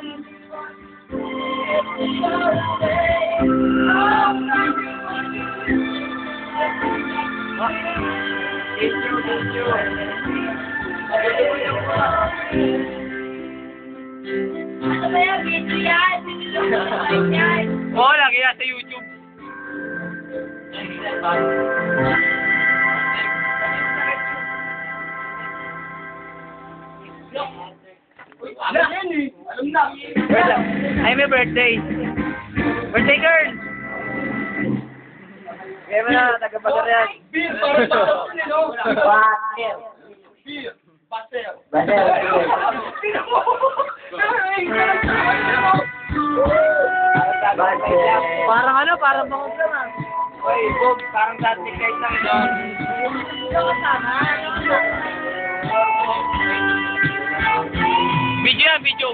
Ano ba yan? Video yan? Oo, lagi yan sa YouTube. Alam yan eh. Alam na. Wait lang. Ay, may birthday. Birthday girl! Kaya mo na, taga-bagar yan. Beer, parang tapos yun eh, no? Bater. Beer. Bater. Parang ano, parang bangog naman. Oy, Bob, parang dati kahit lang ito. Video yan, video.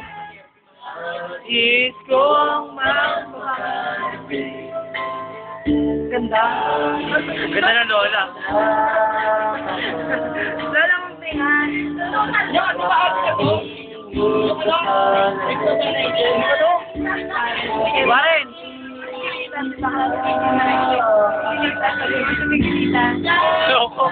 Is kong mamahal. Ganda. Ganda ng lola. Lola mong tingan. Yan, bakit ka to? Warren! Loko.